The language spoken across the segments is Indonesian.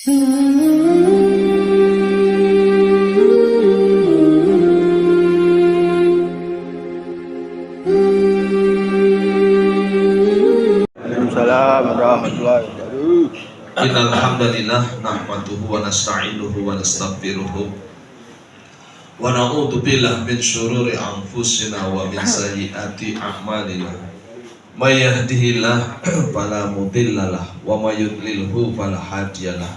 Waalaikumsalam warahmatullahi wabarakatuh. Innal hamdalillah nahmaduhu wa nasta'inuhu wa nastaghfiruh wa na'udzu billahi min syururi anfusina wa min sayyiati a'malina. May yahdihillahu fala mudhillalah wa may yudlilhu fala hadiyalah.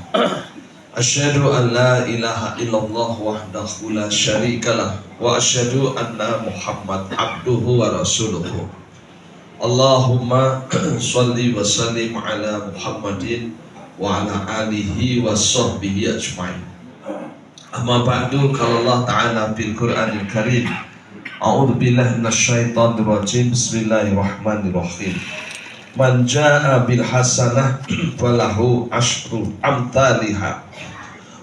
Asyhadu an la ilaha illallah wahdahu la syarikalah wa asyhadu anna Muhammad abduhu wa rasuluhu. Allahumma sholli wa sallim ala Muhammadin wa ala alihi wa sahbihi ajma'in. Amma ba'du, qala Allah ta'ala fil Qur'anil Karim. A'udzu billahi minasyaitonir rajim. Bismillahirrahmanirrahim. Man jaa'a bil hasanah falahu asyru amthaliha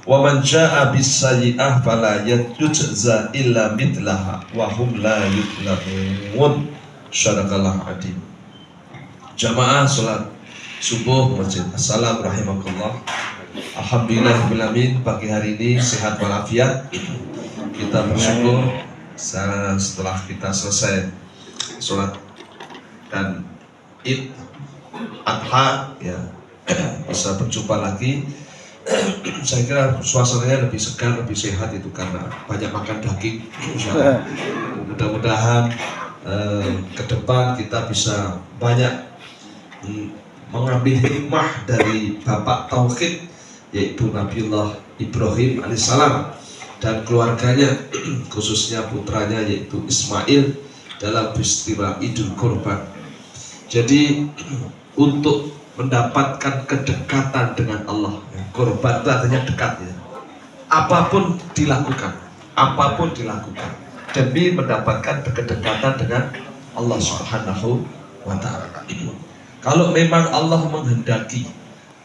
wa man jaa'a bis sayyi'ah fala yujza illa mithlaha wa hum la yuzlamun. Syarakallahu adim. Jamaah salat subuh masjid Assalam rahimakumullah. Alhamdulillahirrahmanirrahim, pagi hari ini sehat walafiat. Kita bersyukur setelah kita selesai sholat dan Id Adha ya, bisa berjumpa lagi. Saya kira suasananya lebih segar, lebih sehat itu karena banyak makan daging. Mudah-mudahan ke depan kita bisa banyak mengambil hikmah dari Bapak Tauhid, yaitu Nabiullah Ibrahim alaihissalam dan keluarganya, khususnya putranya yaitu Ismail dalam peristiwa Idul Kurban. Jadi untuk mendapatkan kedekatan dengan Allah, kurban itu artinya dekat ya. Apapun dilakukan demi mendapatkan kedekatan dengan Allah Subhanahu wa ta'ala. Kalau memang Allah menghendaki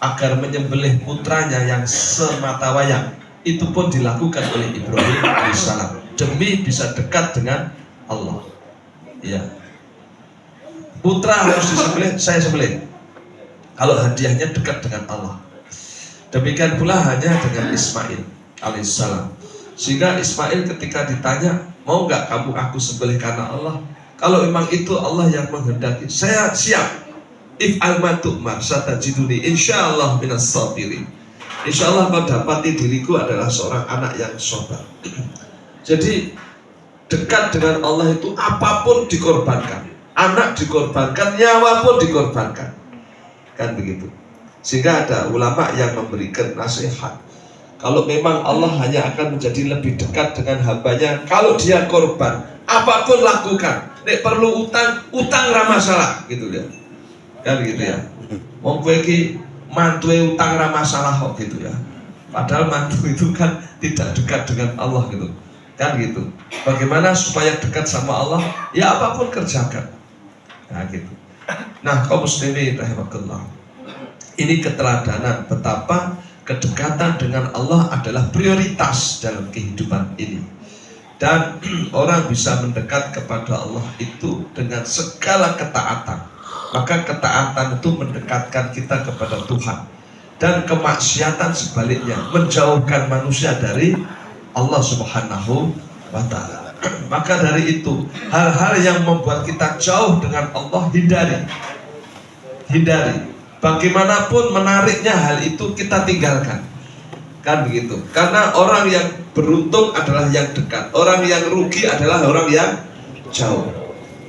agar menyembelih putranya yang sematawayang, itu pun dilakukan oleh Ibrahim alaihissalam demi bisa dekat dengan Allah. Ya, putra harus disembelih, saya sembelih. Kalau hadiahnya dekat dengan Allah. Demikian pula hanya dengan Ismail alaihissalam. Sehingga Ismail ketika ditanya, mau nggak kamu aku sembelih karena Allah? Kalau memang itu Allah yang menghendaki, saya siap. If al-matu'mar satajiduni insyaallah minas sabirin. Insyaallah kau dapati diriku adalah seorang anak yang sabar. Jadi dekat dengan Allah itu apapun dikorbankan. Anak dikorbankan, nyawa pun dikorbankan. Kan begitu. Sehingga ada ulama yang memberikan nasihat. Kalau memang Allah hanya akan menjadi lebih dekat dengan hambanya kalau dia korban, apapun lakukan. Nek perlu utang ramah salah gitu ya. Kan gitu ya. Wong kowe iki mantuwe utang ra masalah kok gitu ya. Padahal mantu itu kan tidak dekat dengan Allah gitu. Kan gitu. Bagaimana supaya dekat sama Allah? Ya apapun kerjakan. Nah gitu. Nah, kaum muslimin rahimakumullah. Ini keteladanan betapa kedekatan dengan Allah adalah prioritas dalam kehidupan ini. Dan orang bisa mendekat kepada Allah itu dengan segala ketaatan. Maka ketaatan itu mendekatkan kita kepada Tuhan. Dan kemaksiatan sebaliknya menjauhkan manusia dari Allah Subhanahu wa ta'ala. Maka dari itu hal-hal yang membuat kita jauh dengan Allah hindari. Bagaimanapun menariknya hal itu kita tinggalkan. Kan begitu. Karena orang yang beruntung adalah yang dekat. Orang yang rugi adalah orang yang jauh.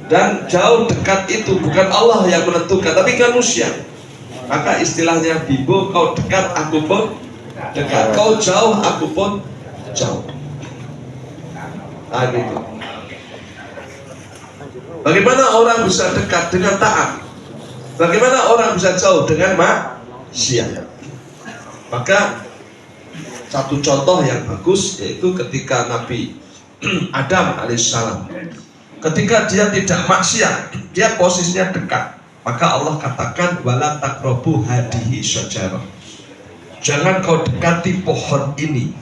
Dan jauh dekat itu bukan Allah yang menentukan, tapi manusia. Maka istilahnya Bimbo, kau dekat aku pun dekat, kau jauh aku pun jauh. Nah gitu. Bagaimana orang bisa dekat dengan taat? Bagaimana orang bisa jauh dengan maksiat? Maka satu contoh yang bagus yaitu ketika Nabi Adam alaihissalam, ketika dia tidak maksiat, dia posisinya dekat. Maka Allah katakan wala taqrabu hadhihi syajarah. Jangan kau dekati pohon ini.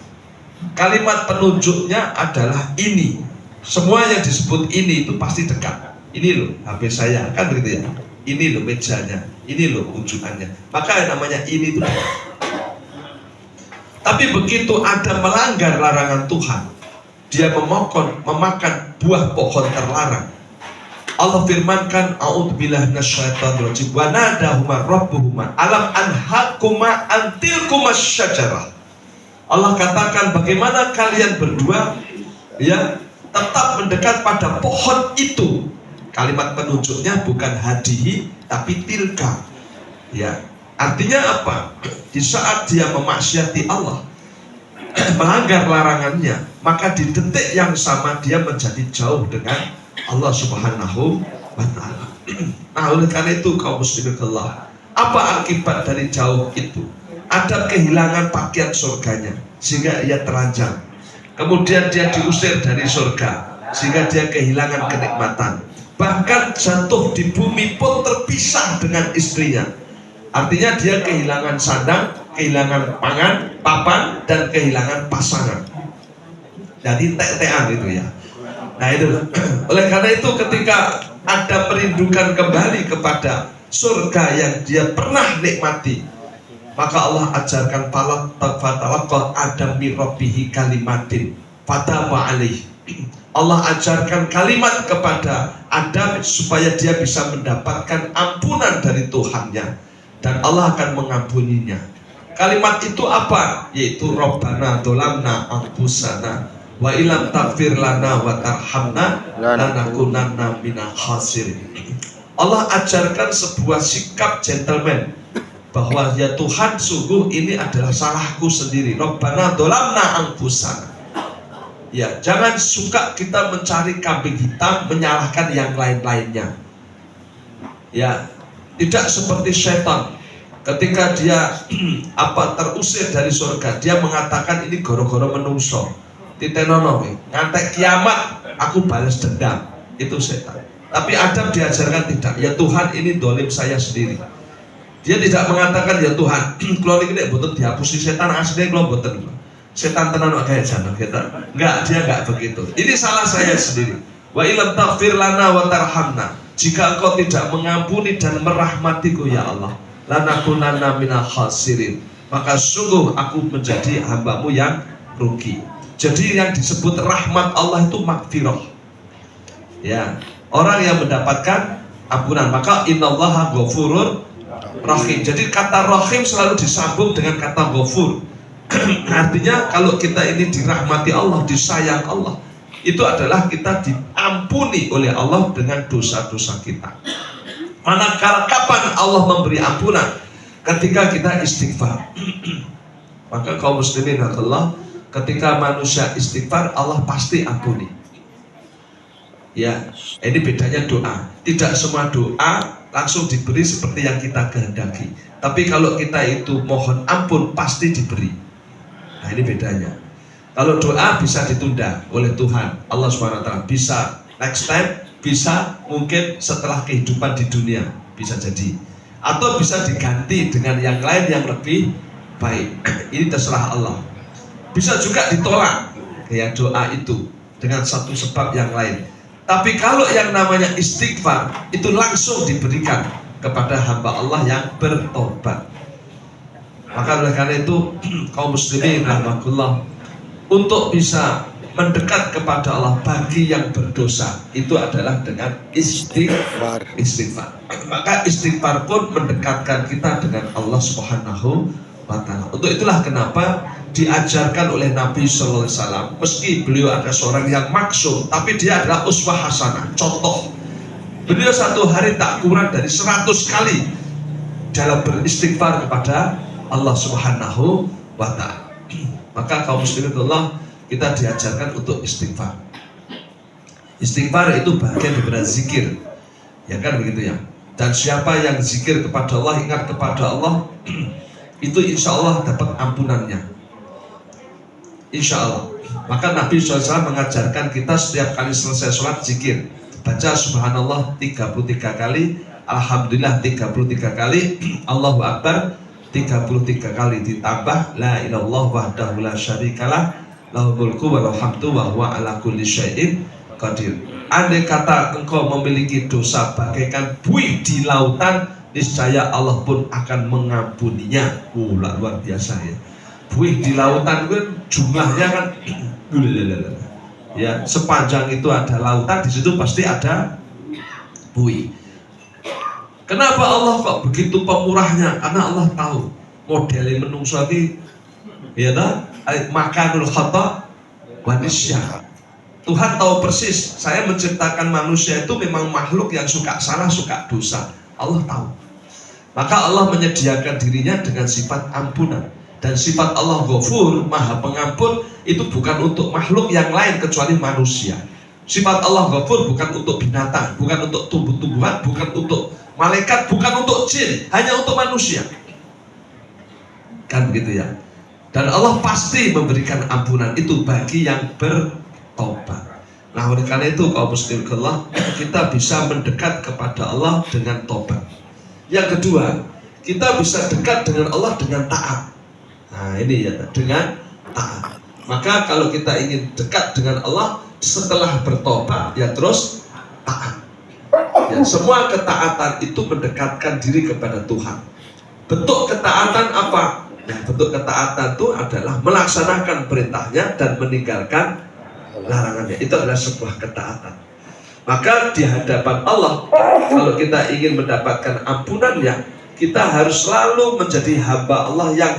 Kalimat penunjuknya adalah ini. Semua yang disebut ini itu pasti dekat. Ini loh HP saya, kan gitu ya. Ini loh mejanya, ini loh ujungannya. Maka yang namanya ini itu dekat. Tapi begitu Adam melanggar larangan Tuhan, dia memakan buah pohon terlarang. Allah firmankan, a'udzubillahi minasyaitonir rajim, wa nadahuma rabbuhuma alam anhakuma antilkumas syajarah. Allah katakan, bagaimana kalian berdua ya tetap mendekat pada pohon itu. Kalimat penunjuknya bukan hadihi tapi tilka. Ya, artinya apa? Di saat dia memaksiati Allah, melanggar larangannya, maka di detik yang sama dia menjadi jauh dengan Allah Subhanahu wa ta'ala. Nah, oleh karena itu kaum muslimin Allah, apa akibat dari jauh itu? Ada kehilangan pakaian surganya sehingga ia teranjang. Kemudian dia diusir dari surga sehingga dia kehilangan kenikmatan. Bahkan jatuh di bumi pun terpisah dengan istrinya. Artinya dia kehilangan sandang, kehilangan pangan, papan, dan kehilangan pasangan. Jadi tek-tekan itu ya. Nah itu, oleh karena itu ketika ada merindukan kembali kepada surga yang dia pernah nikmati, maka Allah ajarkan fatalaqa Adam min rabbihi kalimatin fataba alaih. Allah ajarkan kalimat kepada Adam supaya dia bisa mendapatkan ampunan dari Tuhannya. Dan Allah akan mengampuninya. Kalimat itu apa? Yaitu Rabbana dolamna anfusana wa ilam taghfir lana wa tarhamna lanakunanna minal khasirin. Allah ajarkan sebuah sikap gentleman bahwa ya Tuhan, sungguh ini adalah salahku sendiri. Rabbana dolamna anfusana. Ya, jangan suka kita mencari kambing hitam, menyalahkan yang lain-lainnya. Ya, tidak seperti setan. Ketika dia terusir dari surga, dia mengatakan ini goro-goro menungso. Titenono, ngantek kiamat aku balas dendam. Itu setan. Tapi Adam diajarkan tidak. Ya Tuhan, ini dolim saya sendiri. Dia tidak mengatakan ya Tuhan, kalau ini betul dihapusi setan aslinya kalau betul. Setan tenan kayak jana kita. Enggak, dia enggak begitu. Ini salah saya sendiri. Wa ilam taghfir lana wa tarhamna. Jika engkau tidak mengampuni dan merahmatiku ya Allah, lanakunanna minal khasirin, maka sungguh aku menjadi hambamu yang rugi. Jadi yang disebut rahmat Allah itu magfirah. Ya, orang yang mendapatkan ampunan, maka innallaha ghafurur rahim. Jadi kata rahim selalu disambung dengan kata ghafur. Artinya kalau kita ini dirahmati Allah, disayang Allah, itu adalah kita diampuni oleh Allah dengan dosa-dosa kita. Manakala kapan Allah memberi ampunan? Ketika kita istighfar. Maka kaum muslimin Allah, ketika manusia istighfar, Allah pasti ampuni. Ya, ini bedanya doa. Tidak semua doa langsung diberi seperti yang kita kehendaki. Tapi kalau kita itu mohon ampun, pasti diberi. Nah, ini bedanya. Kalau doa bisa ditunda oleh Tuhan Allah SWT, bisa next time, bisa mungkin setelah kehidupan di dunia, bisa jadi, atau bisa diganti dengan yang lain yang lebih baik. Ini terserah Allah. Bisa juga ditolak ya doa itu dengan satu sebab yang lain. Tapi kalau yang namanya istighfar itu langsung diberikan kepada hamba Allah yang bertobat. Maka oleh karena itu kaum muslimin rahmatullah, untuk bisa mendekat kepada Allah bagi yang berdosa itu adalah dengan istighfar. Maka istighfar pun mendekatkan kita dengan Allah Subhanahu wa ta'ala. Untuk itulah kenapa diajarkan oleh Nabi sallallahu alaihi wasallam, meski beliau ada seorang yang maksum, tapi dia adalah uswah hasanah, contoh. Beliau satu hari tak kurang dari 100 kali dalam beristighfar kepada Allah Subhanahu wa ta'ala. Maka kaum muslimin Allah, kita diajarkan untuk istighfar. Istighfar itu bagian daripada zikir, ya kan begitu ya. Dan siapa yang zikir kepada Allah, ingat kepada Allah, itu insya Allah dapat ampunannya, insya Allah. Maka Nabi SAW mengajarkan kita setiap kali selesai sholat zikir, baca subhanallah 33 kali, alhamdulillah 33 kali, Allahu Akbar 33 kali, ditambah la ilallah wahdahu la syarikalah lahul mulku wa lahul hamdu wa huwa ala kulli syai'in qadir. Andai kata engkau memiliki dosa bagaikan buih di lautan, niscaya Allah pun akan mengampuninya. Luar biasa ya. buih di lautan itu kan jumlahnya kan ya, sepanjang itu ada lautan, di situ pasti ada buih. Kenapa Allah kok begitu pemurahnya? Karena Allah tahu modelnya menungso iki ya ta, makanul khata wa nisya. Tuhan tahu persis, saya menciptakan manusia itu memang makhluk yang suka salah, suka dosa. Allah tahu. Maka Allah menyediakan dirinya dengan sifat ampunan. Dan sifat Allah Ghafur, Maha Pengampun, itu bukan untuk makhluk yang lain kecuali manusia. Sifat Allah Ghafur bukan untuk binatang, bukan untuk tumbuh-tumbuhan, bukan untuk malaikat, bukan untuk jin, hanya untuk manusia. Kan begitu ya. Dan Allah pasti memberikan ampunan itu bagi yang bertobat. Nah, oleh karena itu kaum muslimin Allah, kita bisa mendekat kepada Allah dengan tobat. Yang kedua, kita bisa dekat dengan Allah dengan taat. Nah, ini ya, dengan taat. Maka kalau kita ingin dekat dengan Allah setelah bertobat, ya terus taat. Ya, semua ketaatan itu mendekatkan diri kepada Tuhan. Bentuk ketaatan apa? Ya, bentuk ketaatan itu adalah melaksanakan perintahnya dan meninggalkan larangannya. Itu adalah sebuah ketaatan. Maka di hadapan Allah, kalau kita ingin mendapatkan ampunannya, kita harus selalu menjadi hamba Allah yang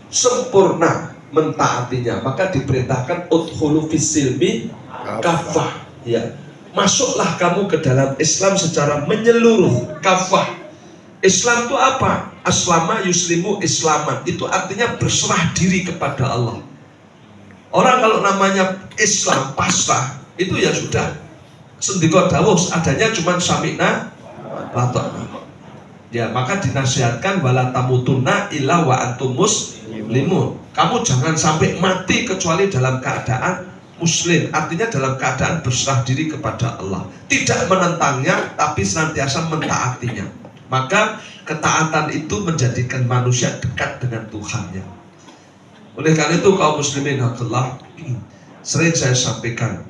sempurna mentaatinya. Maka diperintahkan udkhulu fis-silmi kafah. Ya, masuklah kamu ke dalam Islam secara menyeluruh, kafah. Islam itu apa? Aslama yuslimu islaman. Itu artinya berserah diri kepada Allah. Orang kalau namanya Islam pasrah, itu ya sudah sendika dawuh, adanya cuma sami'na wa ta'na. Ya, maka dinasihatkan wala tamutunna illa wa antum muslimun. Kamu jangan sampai mati kecuali dalam keadaan muslim, artinya dalam keadaan berserah diri kepada Allah, tidak menentangnya tapi senantiasa mentaatinya. Maka ketaatan itu menjadikan manusia dekat dengan Tuhannya. Oleh karena itu kaum muslimin Allah, sering saya sampaikan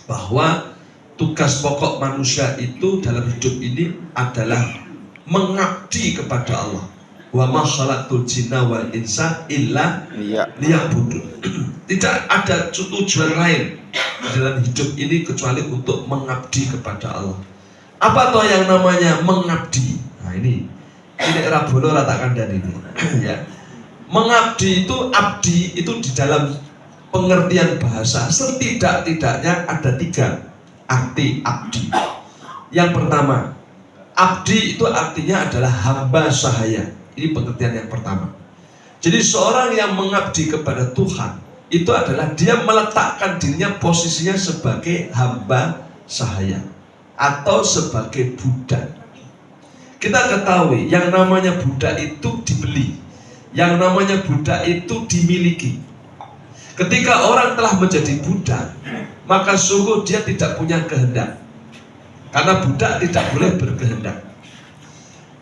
bahwa tugas pokok manusia itu dalam hidup ini adalah mengabdi kepada Allah. Wa ma khalaqtul jinna wal insa illa liya'budun. Tidak ada tujuan lain dalam hidup ini kecuali untuk mengabdi kepada Allah. Apa toh yang namanya mengabdi? Nah, ini Rabono ratakan dan ini ya. Mengabdi itu, abdi itu di dalam pengertian bahasa setidak-tidaknya ada 3 arti abdi. Yang pertama, abdi itu artinya adalah hamba sahaya. Ini pengertian yang pertama. Jadi seorang yang mengabdi kepada Tuhan itu adalah dia meletakkan dirinya posisinya sebagai hamba sahaya atau sebagai budak. Kita ketahui yang namanya budak itu dibeli, yang namanya budak itu dimiliki. Ketika orang telah menjadi budak, maka sungguh dia tidak punya kehendak, karena budak tidak boleh berkehendak.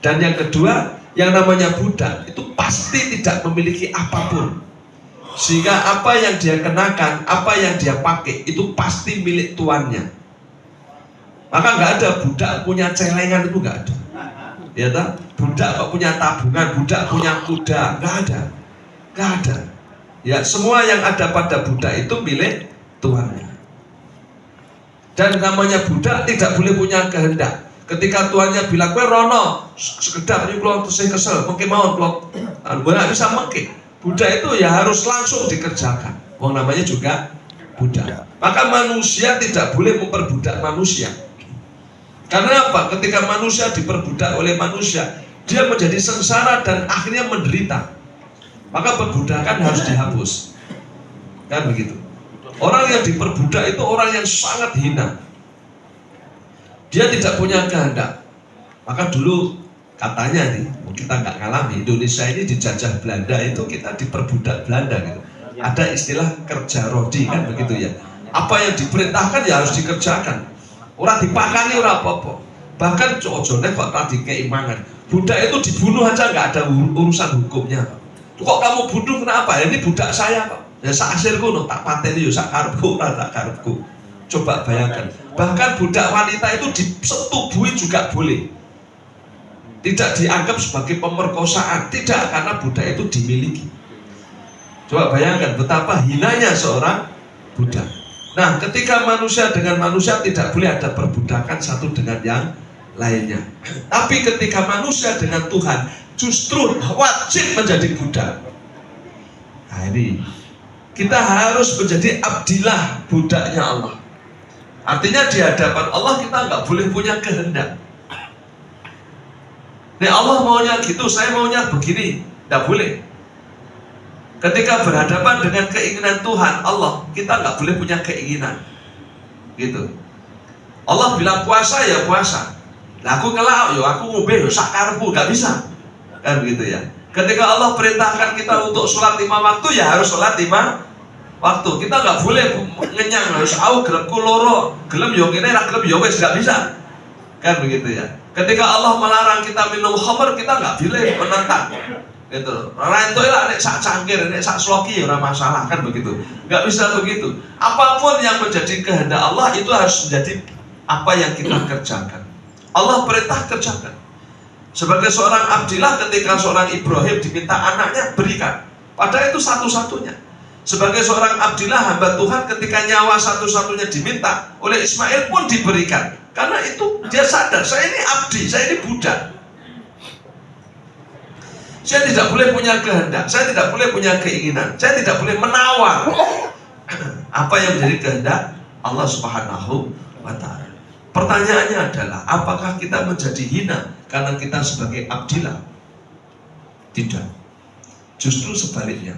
Dan yang kedua, yang namanya budak itu pasti tidak memiliki apapun, sehingga apa yang dia kenakan, apa yang dia pakai itu pasti milik tuannya. Maka nggak ada budak punya celengan, itu nggak ada. Ya tak? Budak kok punya tabungan, budak punya kuda, nggak ada, nggak ada. Ya, semua yang ada pada budak itu milik tuannya. Dan namanya budak tidak boleh punya kehendak. Ketika tuannya bilang, "Kowe rono, sekedar ini keluar terus saya kesel, mungkin mau keluar," nggak bisa mungkin. Budak itu ya harus langsung dikerjakan. Wong namanya juga budak. Maka manusia tidak boleh memperbudak manusia. Karena apa? Ketika manusia diperbudak oleh manusia, dia menjadi sengsara dan akhirnya menderita. Maka perbudakan harus dihapus. Kan begitu. Orang yang diperbudak itu orang yang sangat hina. Dia tidak punya kehendak. Maka dulu katanya nih, kita nggak ngalami, Indonesia ini dijajah Belanda itu kita diperbudak Belanda gitu. Ada istilah kerja rodi kan begitu ya. Apa yang diperintahkan ya harus dikerjakan. Orang dipakani orang apa-apa. Bahkan cocoknya kok tadi keimangan. Budak itu dibunuh aja nggak ada urusan hukumnya. Kok kamu bunuh kenapa? Ya, ini budak saya kok. Ya sak asirku no, tak pateni yo sak karepku ora tak karepku. Coba bayangkan. Bahkan budak wanita itu disetubuhi juga boleh. Tidak dianggap sebagai pemerkosaan, tidak, karena budak itu dimiliki. Coba bayangkan betapa hinanya seorang budak. Nah, ketika manusia dengan manusia tidak boleh ada perbudakan satu dengan yang lainnya. Tapi ketika manusia dengan Tuhan justru wajib menjadi budak. Nah ini, kita harus menjadi abdillah, budaknya Allah. Artinya di hadapan Allah kita nggak boleh punya kehendak. Nih Allah maunya gitu, saya maunya begini, nggak boleh. Ketika berhadapan dengan keinginan Tuhan Allah, kita nggak boleh punya keinginan, gitu. Allah bilang puasa ya puasa, lah aku ngelak, yo aku ngombe yo sakarepku, nggak bisa, kan begitu ya. Ketika Allah perintahkan kita untuk sholat 5 waktu, ya harus sholat 5 waktu. Kita nggak boleh ngenyang, harus gelem loro, gelem yo kene, ra gelem yo wis, nggak bisa, kan begitu ya. Ketika Allah melarang kita minum khamr, kita nggak boleh menentang. Gitu. Rento lah nek sak cangkir, nek sak sloki ya ora masalah, kan begitu. Enggak bisa begitu. Apapun yang menjadi kehendak Allah itu harus menjadi apa yang kita kerjakan. Allah perintah kerjakan. Sebagai seorang abdillah, ketika seorang Ibrahim diminta anaknya, berikan. Padahal itu satu-satunya. Sebagai seorang abdillah, hamba Tuhan, ketika nyawa satu-satunya diminta, oleh Ismail pun diberikan. Karena itu dia sadar, saya ini abdi, saya ini budak. Saya tidak boleh punya kehendak, saya tidak boleh punya keinginan, saya tidak boleh menawar apa yang menjadi kehendak Allah Subhanahu wa Ta'ala. Pertanyaannya adalah, apakah kita menjadi hina karena kita sebagai abdillah? Tidak. Justru sebaliknya.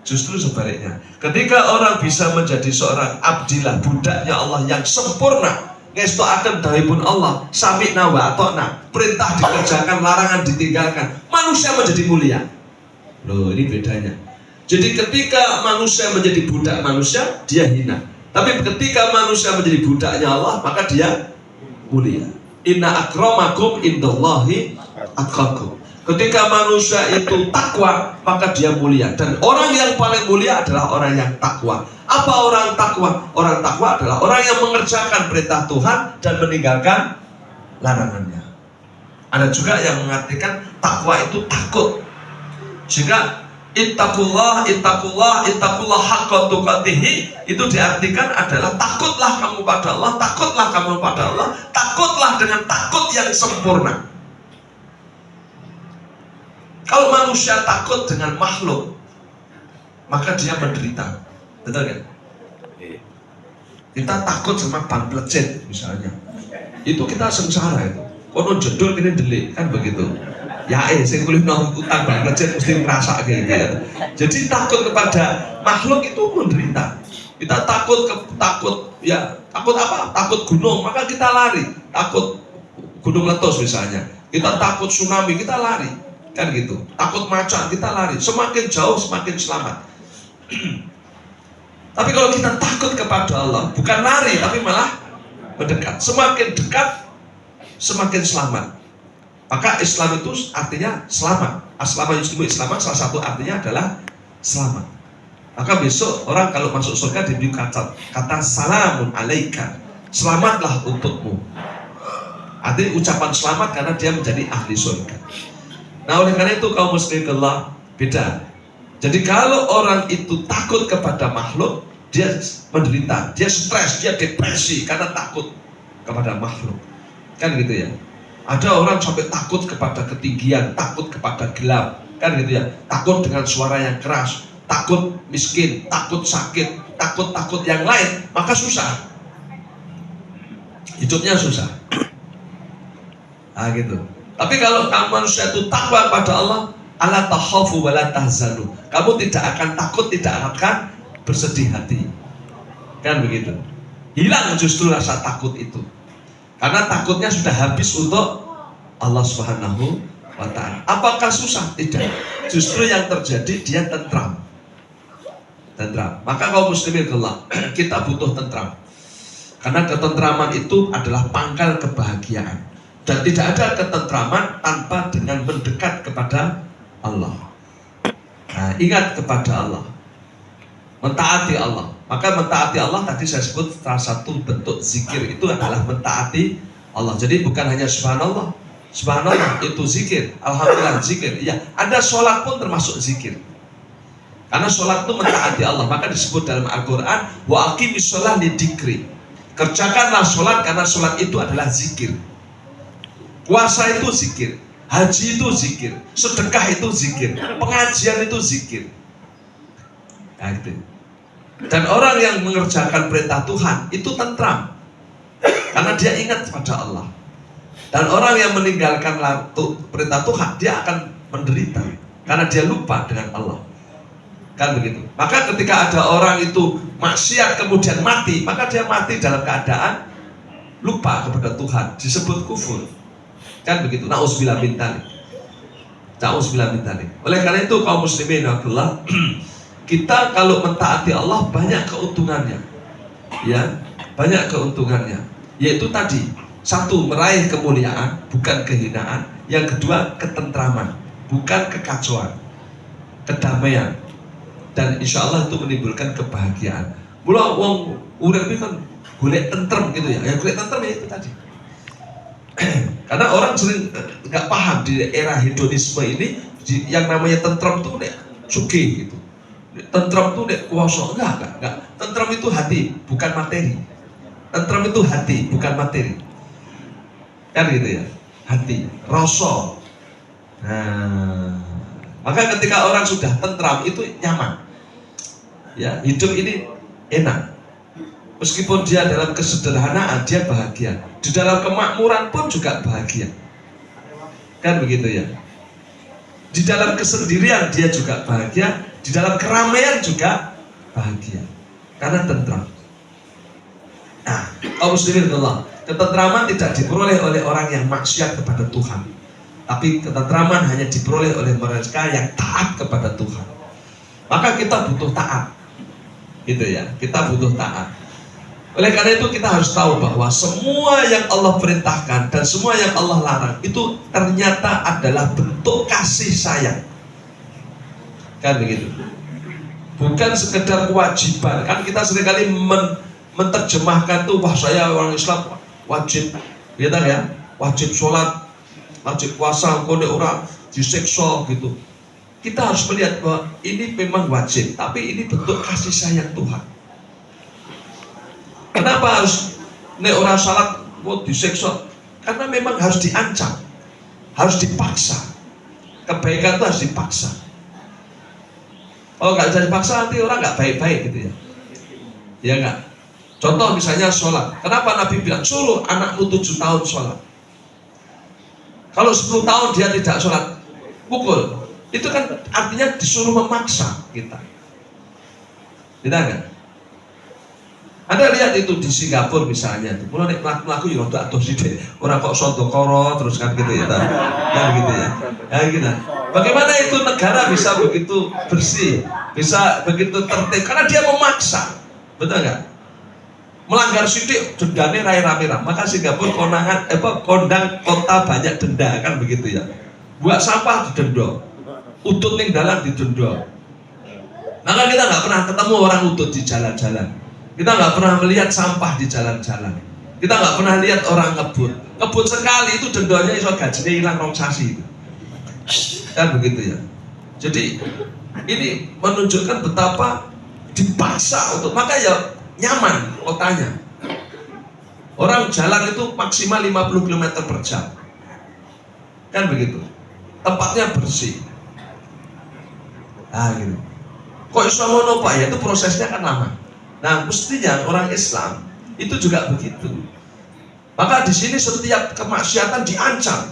Justru sebaliknya. Ketika orang bisa menjadi seorang abdillah, budaknya Allah yang sempurna, ngestoaken dawuhipun Allah, sami'na wa ata'na, perintah dikerjakan, larangan ditinggalkan, manusia menjadi mulia. Loh, ini bedanya. Jadi ketika manusia menjadi budak manusia, dia hina. Tapi ketika manusia menjadi budaknya Allah, maka dia mulia. Inna akramakum indallahi atqakum. Ketika manusia itu takwa, maka dia mulia. Dan orang yang paling mulia adalah orang yang takwa. Apa orang takwa? Orang takwa adalah orang yang mengerjakan perintah Tuhan dan meninggalkan larangannya. Ada juga yang mengartikan takwa itu takut. Jika ittaqullah haqqa tuqatih, itu diartikan adalah takutlah kamu pada Allah, takutlah kamu pada Allah, takutlah dengan takut yang sempurna. Kalau manusia takut dengan makhluk, maka dia menderita. Betul kan? Kita takut sama ban plecet misalnya, itu kita sengsara itu. Kono jedul kini delik, kan begitu. Ya saya kuliah nang utang ban plecet mesti merasa kayak gitu. Jadi takut kepada makhluk itu menderita. Kita takut ya takut apa? Takut gunung, maka kita lari. Takut gunung meletus misalnya. Kita takut tsunami, kita lari. Kan gitu. Takut macan, kita lari. Semakin jauh semakin selamat. Tapi kalau kita takut kepada Allah, bukan lari tapi malah mendekat. Semakin dekat semakin selamat. Maka Islam itu artinya selamat. Aslama yuslimu islaman, salah satu artinya adalah selamat. Maka besok orang kalau masuk surga diberi kata salamun alaika, selamatlah untukmu. Artinya ucapan selamat karena dia menjadi ahli surga. Nah oleh karena itu kaum muslimin Allah beda. Jadi kalau orang itu takut kepada makhluk, dia menderita, dia stres, dia depresi karena takut kepada makhluk. Kan gitu ya. Ada orang sampai takut kepada ketinggian, takut kepada gelap, kan gitu ya. Takut dengan suara yang keras, takut miskin, takut sakit, takut yang lain, maka susah. Hidupnya susah. Nah gitu. Tapi kalau kamu manusia itu takwa pada Allah, ala takhafu wa la tahzanu. Kamu tidak akan takut, tidak akan bersedih hati. Kan begitu. Hilang justru rasa takut itu. Karena takutnya sudah habis untuk Allah Subhanahu wa Ta'ala. Apakah susah? Tidak. Justru yang terjadi dia tentram. Tentram. Maka kaum muslimin Allah, kita butuh tentram. Karena ketentraman itu adalah pangkal kebahagiaan. Dan tidak ada ketentraman tanpa dengan mendekat kepada Allah. Nah, ingat kepada Allah, mentaati Allah. Maka mentaati Allah tadi saya sebut salah satu bentuk zikir itu adalah mentaati Allah. Jadi bukan hanya subhanallah, subhanallah itu zikir, alhamdulillah zikir. Iya, ada sholat pun termasuk zikir. Karena sholat itu mentaati Allah, maka disebut dalam Al-Quran wa aqimis sholat lidikri. Kerjakanlah sholat karena sholat itu adalah zikir. Puasa itu zikir, haji itu zikir, sedekah itu zikir, pengajian itu zikir. Nah, itu. Dan orang yang mengerjakan perintah Tuhan itu tentram karena dia ingat pada Allah. Dan orang yang meninggalkan perintah Tuhan, dia akan menderita karena dia lupa dengan Allah. Kan begitu. Maka ketika ada orang itu maksiat kemudian mati, maka dia mati dalam keadaan lupa kepada Tuhan, disebut kufur. Kan begitu. Na'udzubillah min dzalik. Na'udzubillah min dzalik. Oleh karena itu kaum muslimin Allah, kita kalau mentaati Allah banyak keuntungannya. Ya, banyak keuntungannya. Yaitu tadi, satu, meraih kemuliaan, bukan kehinaan. Yang kedua, ketentraman, bukan kekacauan, kedamaian. Dan insya Allah itu menimbulkan kebahagiaan. Mula wong urip kan golek tentrem gitu ya. Yang golek tentrem ya itu tadi. Karena orang sering nggak paham di era hedonisme ini, yang namanya tentrem itu nek sugih gitu. Tentrem itu nek kuasa, enggak. Tentrem itu hati, bukan materi. Tentrem itu hati, bukan materi. Kan gitu ya, hati, rasa. Nah, maka ketika orang sudah tentram itu nyaman. Ya, hidup ini enak. Meskipun dia dalam kesederhanaan dia bahagia. Di dalam kemakmuran pun juga bahagia. Kan begitu ya. Di dalam kesendirian dia juga bahagia. Di dalam keramaian juga bahagia. Karena tentram. Nah, kaum muslimin Allah, ketentraman tidak diperoleh oleh orang yang maksiat kepada Tuhan. Tapi ketentraman hanya diperoleh oleh mereka yang taat kepada Tuhan. Maka kita butuh taat. Gitu ya, kita butuh taat. Oleh karena itu kita harus tahu bahwa semua yang Allah perintahkan dan semua yang Allah larang itu ternyata adalah bentuk kasih sayang. Kan begitu. Bukan sekedar kewajiban. Kan kita seringkali menerjemahkan tuh, wah saya orang Islam wajib, gitu ya, wajib sholat, wajib puasa, kode orang diseksual gitu. Kita harus melihat bahwa ini memang wajib, tapi ini bentuk kasih sayang Tuhan. Kenapa harus nek orang salat mau diseksual? Karena memang harus diancam, harus dipaksa. Kebaikan itu harus dipaksa. Kalau nggak bisa dipaksa nanti orang nggak baik-baik gitu ya. Ya nggak. Contoh misalnya sholat. Kenapa Nabi bilang suruh anakmu 7 tahun sholat? Kalau 10 tahun dia tidak sholat, pukul. Itu kan artinya disuruh memaksa kita. Tidak kan? Anda lihat itu di Singapura misalnya, itu mulai melaku ya udah atuh sih deh. Orang kok sodokoro terus kan gitu ya, kan gitu ya. Ya gitu. Bagaimana itu negara bisa begitu bersih, bisa begitu tertib? Karena dia memaksa, betul nggak? Melanggar sidik dendanya rame-rame. Maka Singapura kondang kota banyak denda kan begitu ya. Buat sampah didenda, utut ning dalan didenda. Maka kita nggak pernah ketemu orang utut di jalan-jalan. Kita nggak pernah melihat sampah di jalan-jalan. Kita nggak pernah lihat orang ngebut. Ngebut sekali itu dendanya iso gajinya hilang rong sasi. Kan begitu ya. Jadi ini menunjukkan betapa dipaksa untuk, maka ya nyaman kotanya. Orang jalan itu maksimal 50 km per jam. Kan begitu. Tempatnya bersih. Ah gitu. Kok iso ngono Pak? Ya itu prosesnya kan lama. Nah, mestinya orang Islam itu juga begitu. Maka di sini setiap kemaksiatan diancam,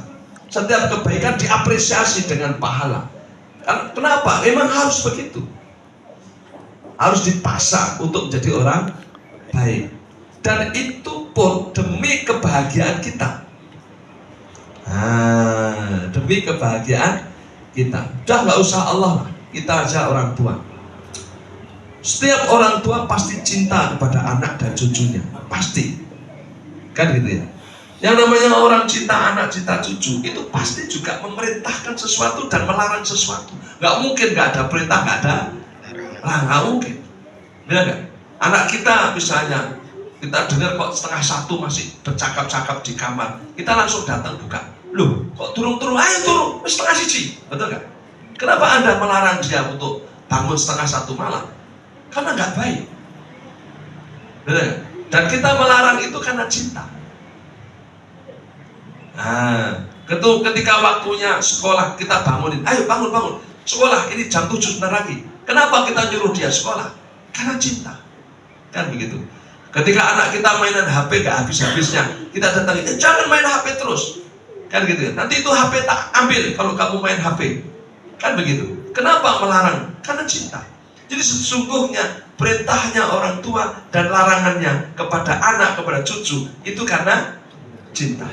setiap kebaikan diapresiasi dengan pahala. Kenapa? Memang harus begitu. Harus dipaksa untuk menjadi orang baik. Dan itu pun demi kebahagiaan kita. Nah, demi kebahagiaan kita. Udah nggak usah Allah lah, kita aja orang tua. Setiap orang tua pasti cinta kepada anak dan cucunya, pasti, kan gitu ya. Yang namanya orang cinta anak, cinta cucu, itu pasti juga memerintahkan sesuatu dan melarang sesuatu. Gak mungkin gak ada perintah, gak ada larang, gak mungkin. Benar gak? Anak kita misalnya, kita dengar kok 1:30 masih bercakap-cakap di kamar, kita langsung datang buka. Loh, kok turun-turun, ayo turun, 1:30, betul gak? Kenapa Anda melarang dia untuk bangun setengah 1 malam, karena nggak baik. Dan kita melarang itu karena cinta. Nah, ketika waktunya sekolah, kita bangunin, ayo bangun sekolah, ini jam 7 sebentar lagi. Kenapa kita nyuruh dia sekolah? Karena cinta, kan begitu. Ketika anak kita mainan HP gak habis-habisnya, kita datangin, jangan main HP terus, kan gitu. Nanti itu HP tak ambil kalau kamu main HP, kan begitu. Kenapa melarang? Karena cinta. Jadi sesungguhnya perintahnya orang tua dan larangannya kepada anak, kepada cucu itu karena cinta.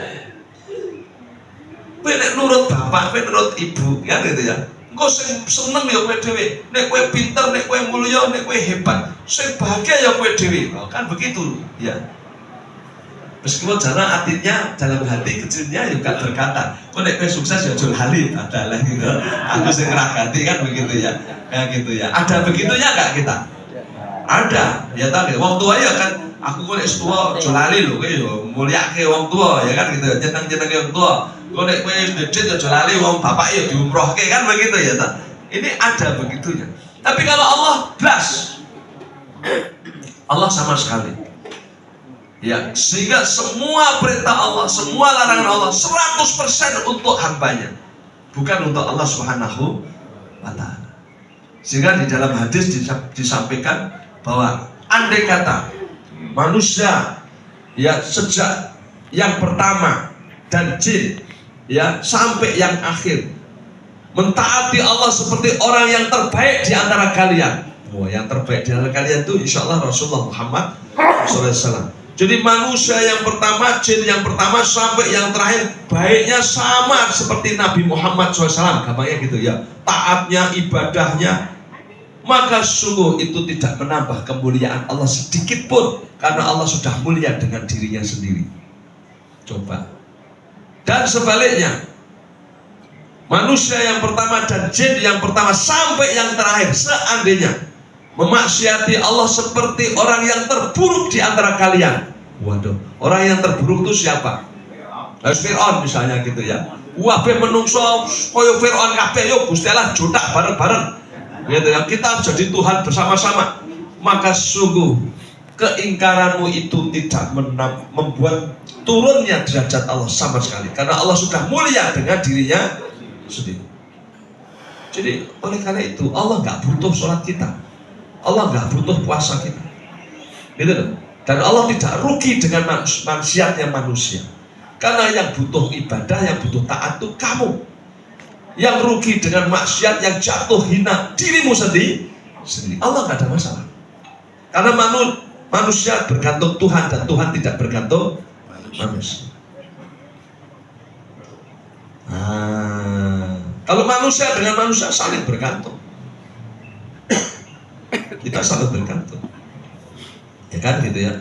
Kowe nek nurut bapak, kowe nurut ibu, kan gitu ya. Engko sing seneng ya kowe dhewe. Nek kowe pinter, nek kowe mulya, nek kowe hebat, sing bahagia ya kowe dhewe. Oh, kan begitu, ya. Meskipun jalan artinya dalam hati kecilnya juga berkata, kok nek kowe sukses ya jual hali adalah gitu. Aku sing ngragati, kan begitu ya. Kayak gitu ya. Ada begitunya enggak kita? Ada. Ya tadi wong tua ya kan, aku kok nek tua jual hali lho, kowe yo mulyake wong tua ya kan gitu. Jeneng-jenenge wong tua. Kok nek kowe dedit ya jual hali wong bapak ya diumrohke, kan begitu ya ta. Ini ada begitunya. Tapi kalau Allah blas, Allah sama sekali. Ya, sehingga semua perintah Allah, semua larangan Allah 100% untuk hambanya, bukan untuk Allah Subhanahu wa ta'ala. Sehingga di dalam hadis disampaikan bahwa andai kata manusia ya sejak yang pertama dan jin ya sampai yang akhir mentaati Allah seperti orang yang terbaik di antara kalian. Oh, yang terbaik di antara kalian itu insya Allah Rasulullah Muhammad SAW. Jadi manusia yang pertama, jin yang pertama sampai yang terakhir baiknya sama seperti Nabi Muhammad SAW, gampangnya gitu ya. Taatnya, ibadahnya, maka sungguh itu tidak menambah kemuliaan Allah sedikit pun, karena Allah sudah mulia dengan dirinya sendiri. Coba. Dan sebaliknya, manusia yang pertama dan jin yang pertama sampai yang terakhir seandainya memaksiati Allah seperti orang yang terburuk di antara kalian. Waduh, orang yang terburuk itu siapa? Fir'aun misalnya gitu ya. Wabe menungso koyo Fir'aun kabeh yo Gusti Allah jodak bareng-bareng. Gitu ya, kita jadi Tuhan bersama-sama. Maka sungguh keingkaranmu itu tidak membuat turunnya derajat Allah sama sekali, karena Allah sudah mulia dengan dirinya sendiri. Jadi oleh karena itu Allah nggak butuh sholat kita, Allah nggak butuh puasa kita, gitu loh. Dan Allah tidak rugi dengan maksiatnya manusia, karena yang butuh ibadah, yang butuh taat itu kamu. Yang rugi dengan maksiat, yang jatuh hina dirimu sendiri. Allah nggak ada masalah, karena manusia bergantung Tuhan dan Tuhan tidak bergantung manusia. Kalau manusia dengan manusia saling bergantung, kita saling bergantung, ya kan gitu ya.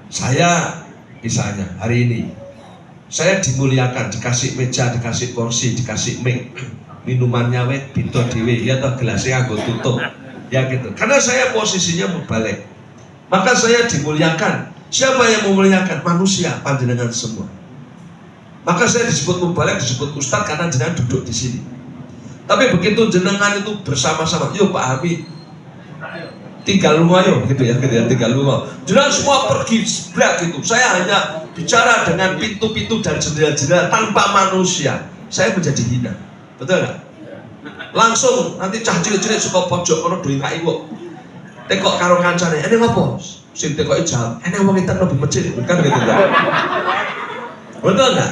Saya misalnya hari ini saya dimuliakan, dikasih meja, dikasih kursi, dikasih mic, minumannya weh pintu dewe, ya toh gelasnya aku tutup, ya gitu. Karena saya posisinya berbalik, maka saya dimuliakan. Siapa yang memuliakan? Manusia, panjenengan semua. Maka saya disebut mubalek, disebut ustadz karena jenengan duduk di sini. Tapi begitu jenengan itu bersama-sama, yuk Pak Hamid, tinggal rumah yuk, gitu ya, tinggal rumah. Jenengan semua pergi sebelah gitu. Saya hanya bicara dengan pintu-pintu dan jendela-jendela tanpa manusia. Saya menjadi hina, betul nggak? Langsung nanti cah cilik-cilik suka pojok kono doi ngai kok. Tekok karo kancane, ini apa? Sing tekoke jawab, ini wong itu lebih masjid, kan gitu kan? Betul nggak?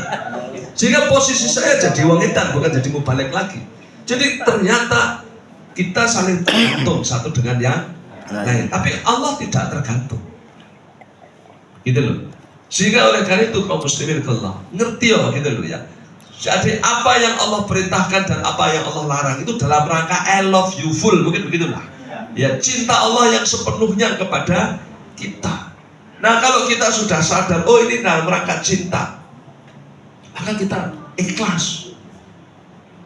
Sehingga posisi saya jadi wong edan, bukan jadi mubalek lagi. Jadi ternyata kita saling tergantung satu dengan yang lain. Tapi Allah tidak tergantung, gitu loh. Sehingga oleh karena itu kaum muslimin Allah ngerti ya, gitu loh ya. Jadi apa yang Allah perintahkan dan apa yang Allah larang itu dalam rangka I love you full, mungkin begitulah. Ya, cinta Allah yang sepenuhnya kepada kita. Nah kalau kita sudah sadar, oh ini dalam rangka cinta, maka kita ikhlas,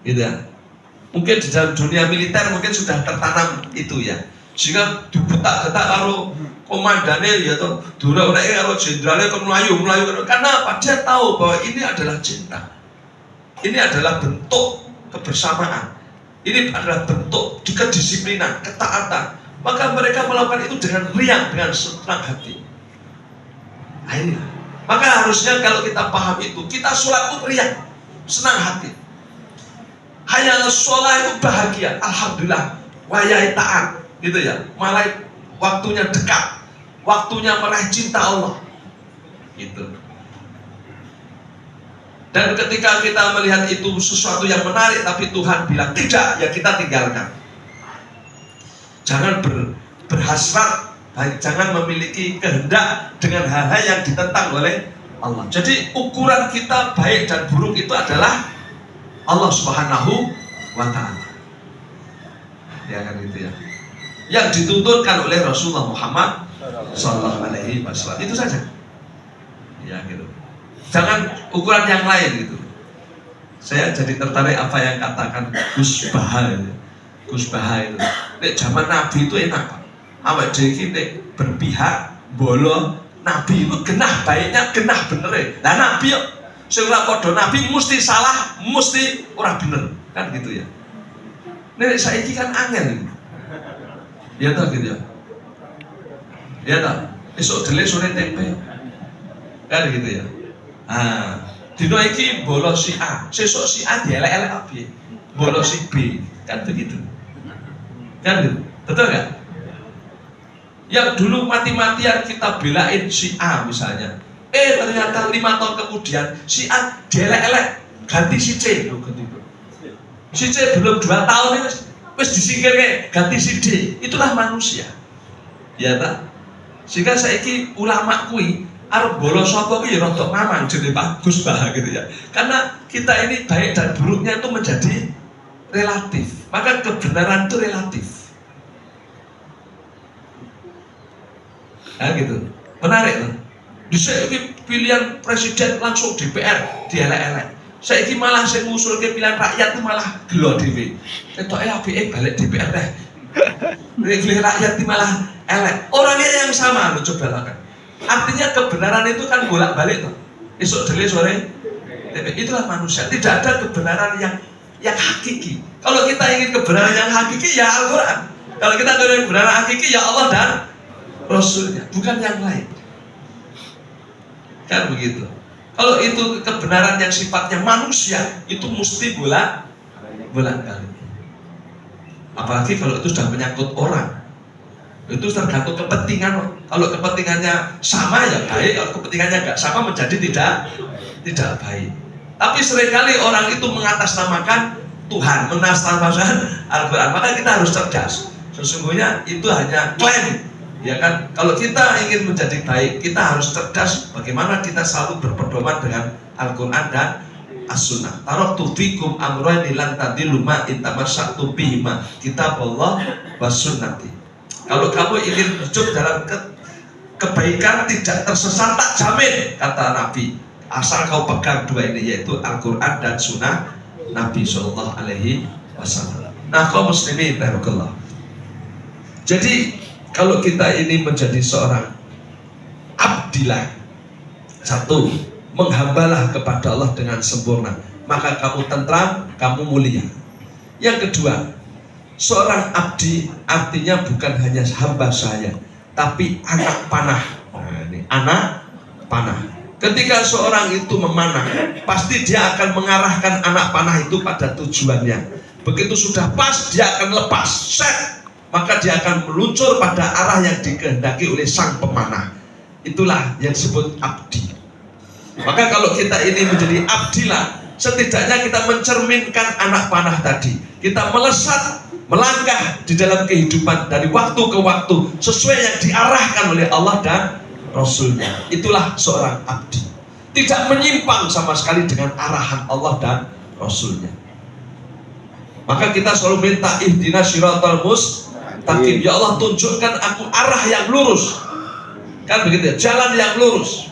gitu ya. Mungkin di dalam dunia militer mungkin sudah tertanam itu ya, sehingga dibetak-betak karo komandane ya toh, durek-dureke karo jenderale kok melayu karena apa? Dia tahu bahwa ini adalah cinta, ini adalah bentuk kebersamaan. Ini adalah bentuk kedisiplinan, ketaatan. Maka mereka melakukan itu dengan riang, dengan senang hati. Nah, ini. Maka harusnya kalau kita paham itu, kita sholat itu riang, senang hati. Hayal sholat itu bahagia, alhamdulillah. Wayai taat, gitu ya. Malah waktunya dekat, waktunya meraih cinta Allah. Gitu. Dan ketika kita melihat itu sesuatu yang menarik, tapi Tuhan bilang tidak, ya kita tinggalkan. Jangan berhasrat, jangan memiliki kehendak dengan hal-hal yang ditentang oleh Allah. Jadi ukuran kita baik dan buruk itu adalah Allah Subhanahu wa Ta'ala. Ya kan gitu ya. Yang dituntunkan oleh Rasulullah Muhammad Sallallahu Alaihi Wasallam. Itu saja. Ya gitu. Jangan ukuran yang lain gitu. Saya jadi tertarik apa yang katakan Gus Baha. Gus Baha itu. Nek zaman Nabi itu enak Pak. Awak dhewe nek berpihak bolo Nabi itu genah baiknya, genah bener. Lah Nabi yo sing ora padha Nabi mesti salah, mesti ora bener. Kan gitu ya. Nek saiki kan angel. Ya toh gitu ya. Ya toh. Esuk dele sore tempe. Kan gitu ya. Ah, dino iki bolo si A, sesuk si A dielek-elek piye? Bolo si B. Kan begitu. Kan gitu. Betul enggak? Yang dulu mati-matian kita belain si A misalnya. Ternyata 5 tahun kemudian si A dielek-elek ganti si C loh gitu. Si C belum 2 tahun wis disingkirke ganti si D. Itulah manusia. Ya tak? Sehingga saiki ulama kuwi arep bolos sapa kuwi ya rada mamang jenenge Pak Gus Bah gitu ya. Karena kita ini baik dan buruknya itu menjadi relatif. Maka kebenaran itu relatif. Nah gitu. Menarik loh. Dhisik pilihan presiden langsung DPR dielek-elek. Saiki malah sing ngusulke pilihan rakyat itu malah gelo dhewe. Ketoke apike balik DPR teh. Pilihan rakyat itu malah elek. Orangnya yang sama lo coba lakukan. Artinya kebenaran itu kan bolak-balik tuh. Esok dele sore. Itulah manusia. Tidak ada kebenaran yang hakiki. Kalau kita ingin kebenaran yang hakiki ya Al-Quran. Kalau kita ingin kebenaran hakiki ya Allah dan Rasulnya, bukan yang lain. Kan begitu. Kalau itu kebenaran yang sifatnya manusia, itu mesti bolak-balik. Apalagi kalau itu sudah menyangkut orang. Itu tergantung kepentingan. Kalau kepentingannya sama ya baik, kalau kepentingannya nggak sama menjadi tidak baik. Tapi seringkali orang itu mengatasnamakan Tuhan, mengatasnamakan Al-Quran. Maka kita harus cerdas. Sesungguhnya itu hanya klaim. Ya kan, kalau kita ingin menjadi baik, kita harus cerdas bagaimana kita selalu berpedoman dengan Al-Quran dan As-Sunnah. Taraktu fikum amrayni lan tadillu ma in tamassaktum bihima, kitabullah was sunnati. Kalau kamu ingin hidup dalam kebaikan tidak tersesat, tak jamin, kata Nabi, asal kau pegang dua ini, yaitu Al-Quran dan Sunnah Nabi Sallallahu Alaihi Wasallam. Nah, kaum muslimin barakallah. Jadi kalau kita ini menjadi seorang abdilah, satu, menghambalah kepada Allah dengan sempurna, maka kamu tentram, kamu mulia. Yang kedua, seorang abdi artinya bukan hanya hamba saya, tapi anak panah. Nah, ini anak panah. Ketika seorang itu memanah, pasti dia akan mengarahkan anak panah itu pada tujuannya. Begitu sudah pas, dia akan lepas, set, maka dia akan meluncur pada arah yang dikehendaki oleh sang pemanah. Itulah yang disebut abdi. Maka kalau kita ini menjadi abdilah, setidaknya kita mencerminkan anak panah tadi. Kita melesat, melangkah di dalam kehidupan dari waktu ke waktu sesuai yang diarahkan oleh Allah dan Rasulnya. Itulah seorang abdi. Tidak menyimpang sama sekali dengan arahan Allah dan Rasulnya. Maka kita selalu minta ihdinas siratal mustaqim. Ya Allah, tunjukkan aku arah yang lurus. Kan begitu ya, jalan yang lurus.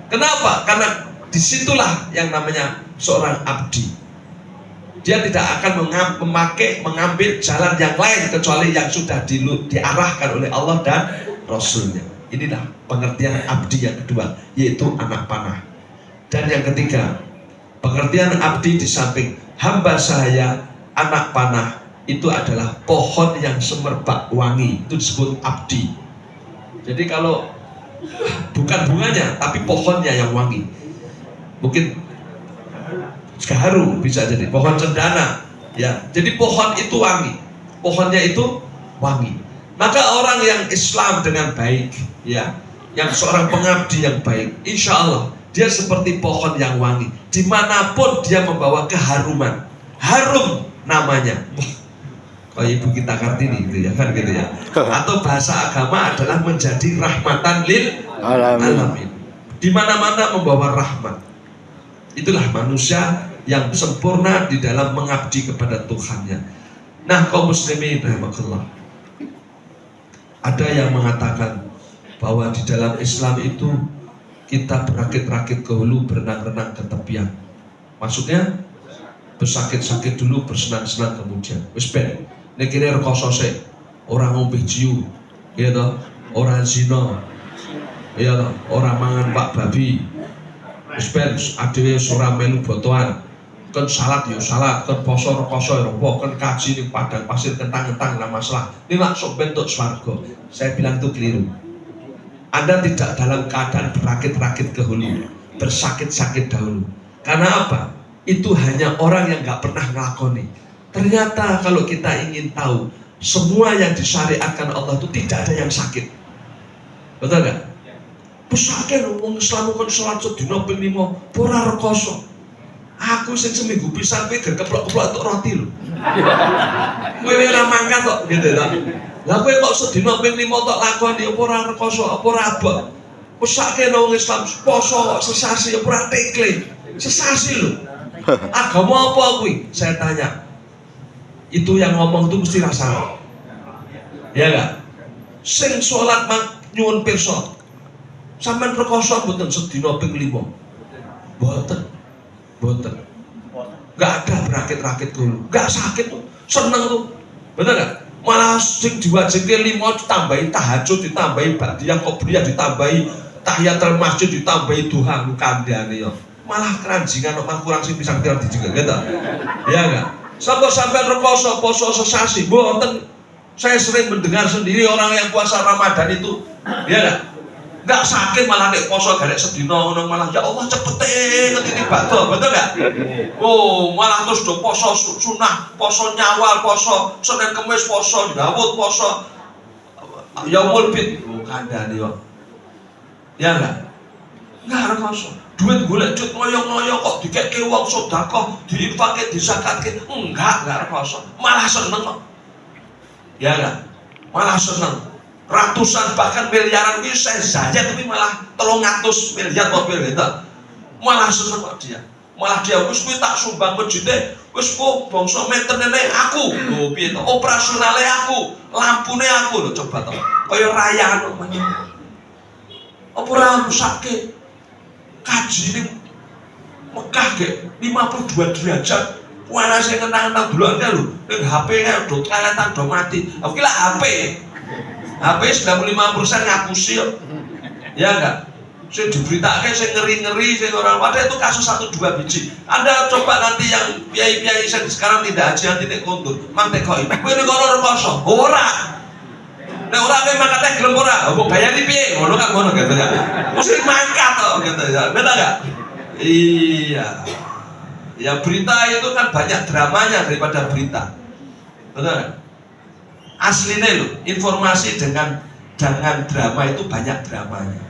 Kenapa? Karena disitulah yang namanya seorang abdi. Dia tidak akan mengambil jalan yang lain kecuali yang sudah diarahkan oleh Allah dan Rasulnya. Inilah pengertian abdi yang kedua, yaitu anak panah. Dan yang ketiga, pengertian abdi di samping hamba saya, anak panah itu adalah pohon yang semerbak wangi, itu disebut abdi. Jadi kalau bukan bunganya tapi pohonnya yang wangi, mungkin gaharu bisa jadi pohon cendana ya. Jadi pohon itu wangi, pohonnya itu wangi. Maka orang yang Islam dengan baik ya, yang seorang pengabdi yang baik, insya Allah dia seperti pohon yang wangi. Dimanapun dia membawa keharuman, harum namanya. Oh, Ibu kita Kartini gitu ya kan gitu ya. Atau bahasa agama adalah menjadi rahmatan lil alamin. Di mana-mana membawa rahmat. Itulah manusia yang sempurna di dalam mengabdi kepada Tuhannya. Nah, kaum muslimin rahimakumullah, ada yang mengatakan bahwa di dalam Islam itu kita berakit-rakit ke hulu, berenang-renang ke tepian. Maksudnya bersakit-sakit dulu, bersenang-senang kemudian. Wis ben, nek kene rekoso sik, ora ngombe jiu, ya toh, ora zina, ya toh, ora mangan pak babi. Wis ben adewe ora melu botohan. Kan salat ya salat, kan poso rekoso ya repo, kan kaji ning padang pasir kentang-kentang ora masalah. Ini lak sok bentuk swarga. Saya bilang itu keliru. Anda tidak dalam keadaan berakit-rakit ke hulu, bersakit-sakit dahulu. Karena apa? Itu hanya orang yang gak pernah ngelakoni. Ternyata kalau kita ingin tahu, semua yang disyariatkan Allah itu tidak ada yang sakit. Betul gak? Pesakit, orang Islam kan sholat sedina ping 5, ora rekoso. Aku sing seminggu pisan kowe keplok-keplok untuk roti lho. Kowe ora mangkat kok gitu ta. Lah kowe kok sedina ping 5 tok lakoni apa ora rekoso, apa ora abot. Pesake wong Islam poso sesasi apa ora tekle. Sesasi lho. Agama apa kuwi? Saya tanya. Itu yang ngomong itu mesti rasa. Ya enggak? Sing salat nyuwun pirsa. Sampeyan rekoso mboten sedina ping 5. Mboten. Boten. Gak ada berakit-rakit dulu, gak sakit tuh, seneng tuh, bener gak? Malah sing diwajibke 5 ditambahi tahajud, ditambahi ba'diyah qobliyah, ditambahi tahiyatul masjid, ditambahi duha kandhane yo. Malah keranjingan kok kurang sing pisang pirang dijegal gitu. Ya gak? Sampai rekoso poso sesasi, boten. Saya sering mendengar sendiri orang yang puasa Ramadan itu, ya gak? Gak sakit malah nek poso garek sedina ngono malah ya Allah cepete ngetini ibadah, betul gak? Oh, malah terus do poso sunah, poso nyawal, poso Senin Kamis poso, Daud poso Yaumul Bid, kandhane yo. Ya enggak? Enggak poso. Duit golek duit ngoyo-ngoyo kok dikeke wong sedekah, diinfake, disakatke. Enggak poso. Malah seneng kok. Ya enggak? Malah seneng. Ratusan bahkan miliaran ini saya saja tapi malah 300 miliar mobil gitu. Malah seneng kok dia. Malah dia wis kuwi tak sumbang masjide, wis kok bangsa meterne aku. Lho piye to? Operasionale aku, lampune aku lho coba to. Kaya rayaan kok meneh. Apa ora rusake kaji ning Mekah ge 52 derajat. Wala sing kenang-kenang dulurnya lho, ning HP-nya do keletan do mati. Aku kira HP. HP 95% ngapusi yuk. Ya enggak? Saya diberitakan, saya ngeri-ngeri, saya orang wadah itu kasus 1-2 biji. Anda coba nanti yang piai-piai yang sekarang tidak haji nanti nek kondur, mang tekoi. Kowe nek ora rekoso, ora. Nek ora kowe mangkate gelem ora, mbok bayari piye? Ngono kan ngono gitu ya. Mesti mangkat kok gitu ya. Benar enggak? Iya. Ya berita itu kan banyak dramanya daripada berita. Betul. Aslinya loh, informasi dengan drama itu banyak dramanya.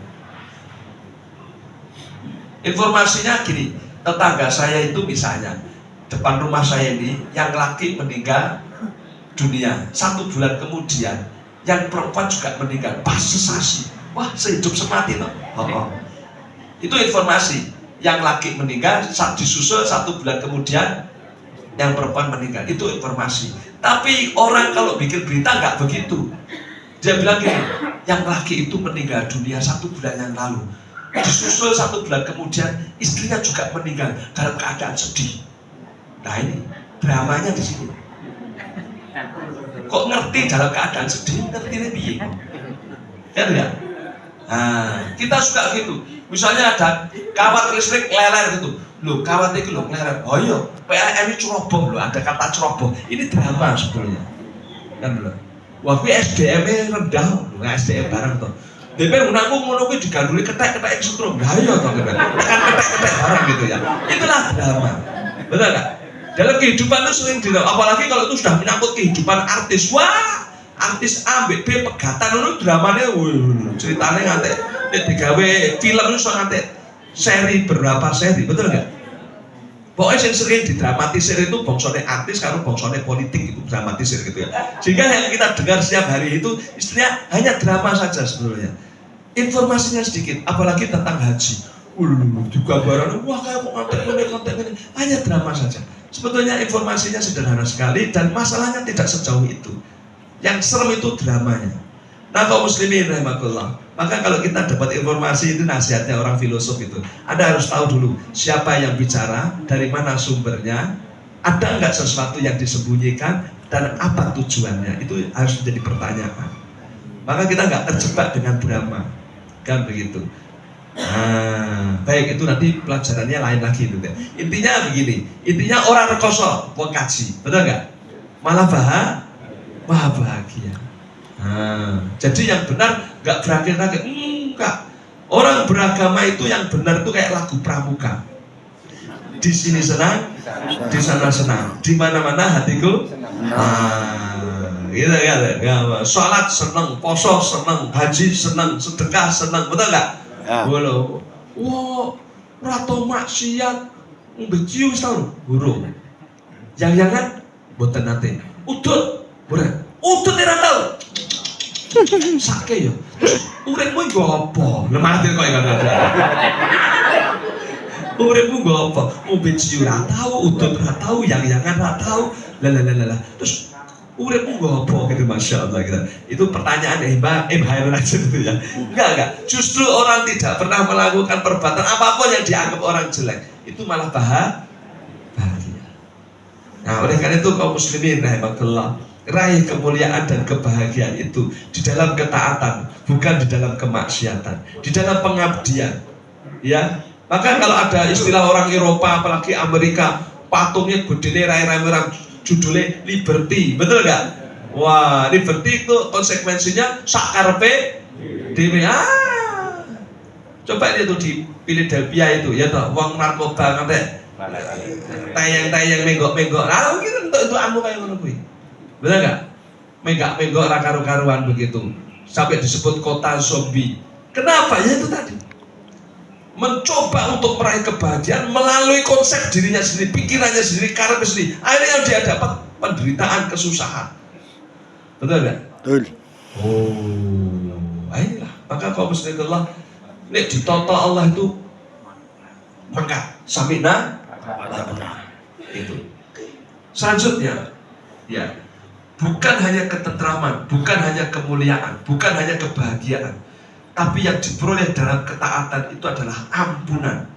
Informasinya gini, tetangga saya itu misalnya depan rumah saya ini yang laki meninggal dunia, 1 bulan kemudian yang perempuan juga meninggal, pas sesasi. Wah, sehidup semati no. Itu informasi. Yang laki meninggal saat disusul 1 bulan kemudian yang perempuan meninggal, itu informasi. Tapi orang kalau bikin berita nggak begitu. Dia bilang gini, yang laki itu meninggal dunia 1 bulan yang lalu, disusul 1 bulan kemudian istrinya juga meninggal dalam keadaan sedih. Nah ini dramanya di sini. Kok ngerti dalam keadaan sedih? Ngerti piye? Kan ya? Nah, kita suka gitu. Misalnya ada kawat listrik leler gitu, Loh, kawat itu loh ngeleret. Oh iya, PAM ini ceroboh loh, ada kata ceroboh. Ini drama sebetulnya. Kan loh. Wah, SDM-nya rendah, nggak SDM bareng tuh. DP menanggung ngono kuwi diganduli ketek-ketek setrum. Lah iya toh kan ketek-ketek bareng gitu ya. Itulah drama. Betul enggak? Dalam kehidupan itu sering apalagi kalau itu sudah menyangkut kehidupan artis. Wah, artis A, B, pegatan itu dramanya ceritanya nganti digawe film itu nganti seri berapa seri, betul enggak? Pokoknya yang sering didramatisir itu bongsone artis karo bongsone politik itu dramatisir gitu ya. Sehingga yang kita dengar setiap hari itu istilahnya hanya drama saja sebetulnya. Informasinya sedikit, apalagi tentang haji. Juga barang, wah kayak mau konten ini, hanya drama saja. Sebetulnya informasinya sederhana sekali dan masalahnya tidak sejauh itu. Yang serem itu dramanya. Nah kaum muslimin rahimakumullah, maka kalau kita dapat informasi itu nasihatnya orang filosof itu, Anda harus tahu dulu siapa yang bicara, dari mana sumbernya, ada nggak sesuatu yang disembunyikan dan apa tujuannya, itu harus menjadi pertanyaan. Maka kita nggak terjebak dengan drama, kan begitu. Nah, baik itu nanti pelajarannya lain lagi itu. Intinya begini, intinya orang rekoso, kaji, betul nggak? Malah bahagia. Nah, jadi yang benar nggak berakhir-akhir, enggak. Orang beragama itu yang benar itu kayak lagu pramuka. Di sini senang, di sana senang, di mana-mana hatiku. Nah, gitu kan. Sholat senang, poso senang, haji senang, sedekah senang, betul nggak? Walau, wah, rato maksiat, beciu tahu, burung. Yang-jangan, boten nate, udut, berat, udut tidak tahu. Sake ya, uripmu nggo apa? Lemah ati kok ngono. Uripmu nggo apa? Umbe ciu ra tau, udut ra tau, yang-yangan ra tau. Lah. Terus uripmu nggo apa gitu, Masya Allah gitu. Itu pertanyaan Hairul aja gitu ya. Enggak. Justru orang tidak pernah melakukan perbuatan apapun yang dianggap orang jelek, itu malah bahagia. Nah, oleh karena itu kaum muslimin rahimakumullah, raih kemuliaan dan kebahagiaan itu di dalam ketaatan, bukan di dalam kemaksiatan, di dalam pengabdian. Ya, maka kalau ada istilah orang Eropa, apalagi Amerika, patungnya gedene rai-rai merah, judulnya liberty, betul nggak? Wah, liberty itu konsekuensinya sakarpe dewe. Coba itu di Philadelphia itu, ya toh, uang narkoba ngantek tayang-tayang menggok-menggok. Nah, gitu itu anu kayak ngono kuwi. Betul nggak? Menggak-menggok karu-karuan begitu, sampai disebut kota zombie. Kenapa? Ya itu tadi, mencoba untuk meraih kebahagiaan melalui konsep dirinya sendiri, pikirannya sendiri, karena sendiri. Akhirnya dia dapat penderitaan, kesusahan. Betul nggak? Betul. Oh, inilah. Maka kaum muslimin Allah, nek ditoto Allah itu maka samina itu. Selanjutnya, ya. Bukan hanya ketentraman, bukan hanya kemuliaan, bukan hanya kebahagiaan, tapi yang diperoleh dalam ketaatan itu adalah ampunan.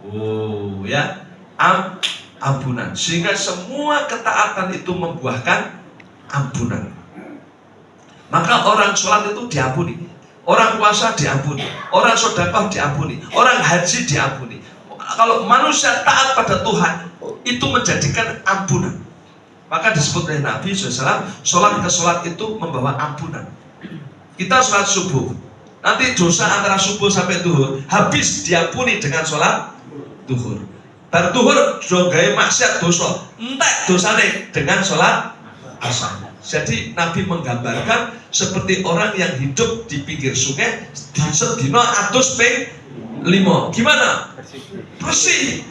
Oh ya, ampunan. Sehingga semua ketaatan itu membuahkan ampunan. Maka orang sholat itu diampuni, orang puasa diampuni, orang sedekah diampuni, orang haji diampuni. Kalau manusia taat pada Tuhan, itu menjadikan ampunan. Maka disebut oleh Nabi SAW, sholat ke sholat itu membawa ampunan. Kita sholat subuh, nanti dosa antara subuh sampai duhur habis diampuni dengan sholat duhur. Bar duhur jogai maksiat dosa, entek dosane dengan sholat asar. Jadi Nabi menggambarkan seperti orang yang hidup di pinggir sungai di sedina atus ping 5. Gimana? Bersih.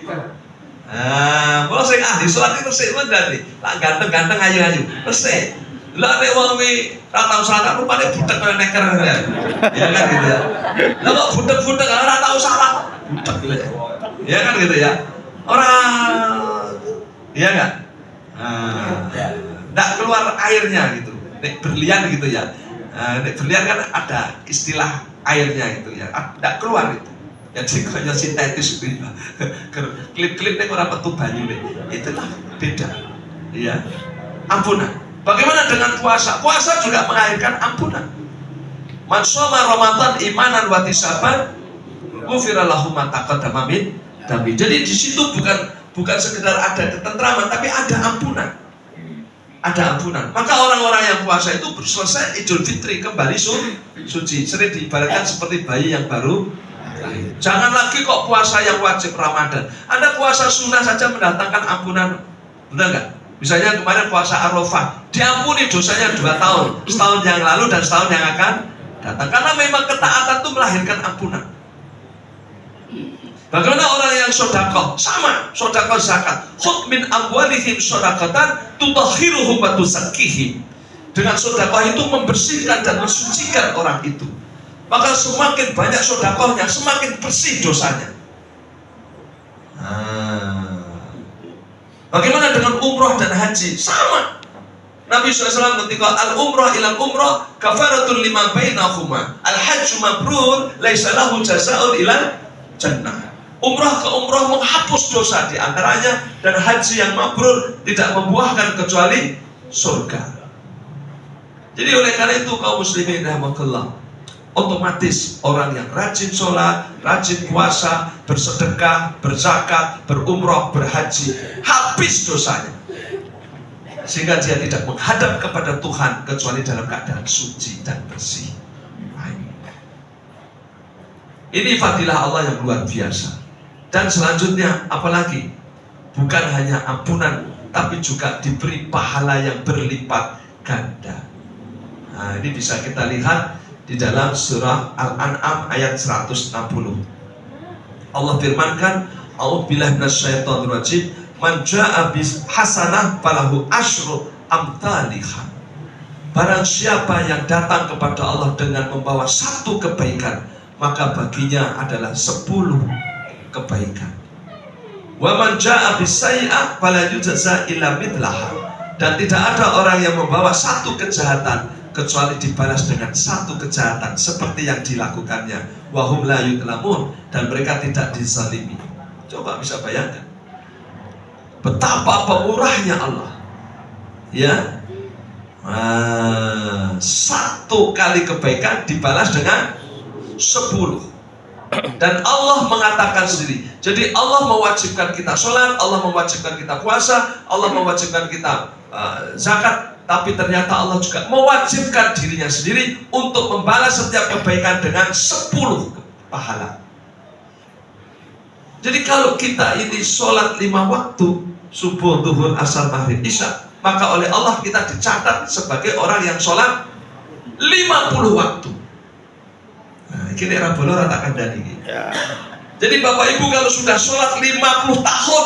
Kalau sing ahli sholat itu resik banget, tak ganteng-ganteng ayu-ayu, resik. Lah nek wong kuwi ra tau salat rupane butek kaya neker ya. Ya kan gitu ya. Lah kok butek-butek ora tau salat, butek gitu. Ya kan gitu ya. Orang iya enggak? Enggak keluar airnya gitu. Nek berlian gitu ya. Nek berlian kan ada istilah airnya gitu ya. Enggak keluar itu. Jadi hanya sintetis itu ya. Klip-klip ini orang petu banyu deh. Itulah beda. Ya. Ampunan. Bagaimana dengan puasa? Puasa juga melahirkan ampunan. Man shoma Ramadan imanan wa ihtisaban, ghufira lahu ma taqaddama min damai. Jadi di situ bukan sekedar ada ketentraman, tapi ada ampunan. Ada ampunan. Maka orang-orang yang puasa itu selesai Idul Fitri kembali suci. Sering diibaratkan seperti bayi yang baru lahir. Jangan lagi kok puasa yang wajib Ramadan. Anda puasa sunnah saja mendatangkan ampunan, benar nggak? Misalnya kemarin puasa Arafah, diampuni dosanya 2 tahun, setahun yang lalu dan setahun yang akan datang. Karena memang ketaatan itu melahirkan ampunan. Bagaimana orang yang sodakoh? Sama, sodakoh zakat. Khud min amwalihim sodakatan tutahhiruhum wa tuzakkihim. Dengan sodakoh itu membersihkan dan mensucikan orang itu. Maka semakin banyak sodakohnya, semakin bersih dosanya. Bagaimana dengan umroh dan haji? Sama. Nabi SAW ketika al-umrah ilal umrah kafaratul lima bainahuma. Al-hajju mabrur laisa lahu jazaa'un ilal jannah. Umrah ke umrah menghapus dosa di antaranya, dan haji yang mabrur tidak membuahkan kecuali surga. Jadi oleh karena itu kaum muslimin rahimakumullah, otomatis orang yang rajin sholat, rajin puasa, bersedekah, berzakat, berumrah, berhaji, habis dosanya. Sehingga dia tidak menghadap kepada Tuhan kecuali dalam keadaan suci dan bersih. Ini fadilah Allah yang luar biasa. Dan selanjutnya apalagi? Bukan hanya ampunan, tapi juga diberi pahala yang berlipat ganda. Nah, ini bisa kita lihat di dalam surah Al-An'am ayat 160. Allah firmankan, a'udzubillahi minasyaitonir rajim, man jaa'a bis hasanah falahu asyru amthaliha. Barang siapa yang datang kepada Allah dengan membawa 1 kebaikan, maka baginya adalah 10 kebaikan. Wa man jaa'a bis sayyi'ah fala yujza illa mithlaha. Dan tidak ada orang yang membawa 1 kejahatan kecuali dibalas dengan 1 kejahatan seperti yang dilakukannya. Wahum la yudlamun, dan mereka tidak dizalimi. Coba bisa bayangkan betapa pemurahnya Allah. Ya, 1 kali kebaikan dibalas dengan 10. Dan Allah mengatakan sendiri. Jadi Allah mewajibkan kita sholat, Allah mewajibkan kita puasa, Allah mewajibkan kita zakat. Tapi ternyata Allah juga mewajibkan dirinya sendiri untuk membalas setiap kebaikan dengan 10 pahala. Jadi kalau kita ini sholat 5 waktu, subuh, duhur, asar, maghrib, isya, maka oleh Allah kita dicatat sebagai orang yang sholat 50 waktu. Nah, ini era bolor tak kandani. Jadi Bapak Ibu kalau sudah sholat 50 tahun,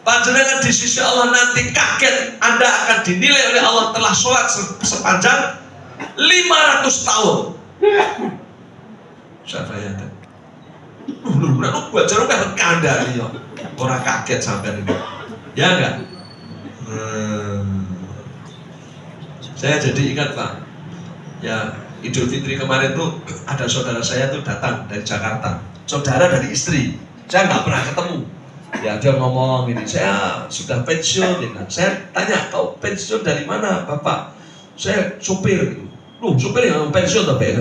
panjenengan di sisi Allah nanti kaget, Anda akan dinilai oleh Allah telah sholat sepanjang 500 tahun. Saya bayangkan. Lu baca lu kan kandani ya. Orang kaget sampai ini. Ya enggak? Saya jadi ingat Pak. Ya, Idul Fitri kemarin tuh ada saudara saya tuh datang dari Jakarta. Saudara dari istri. Saya nggak pernah ketemu. Ya dia ngomong ini, saya sudah pensiun. Ya. Saya tanya, kau pensiun dari mana Bapak? Saya sopir gitu. Loh, sopir yang pensiun tapi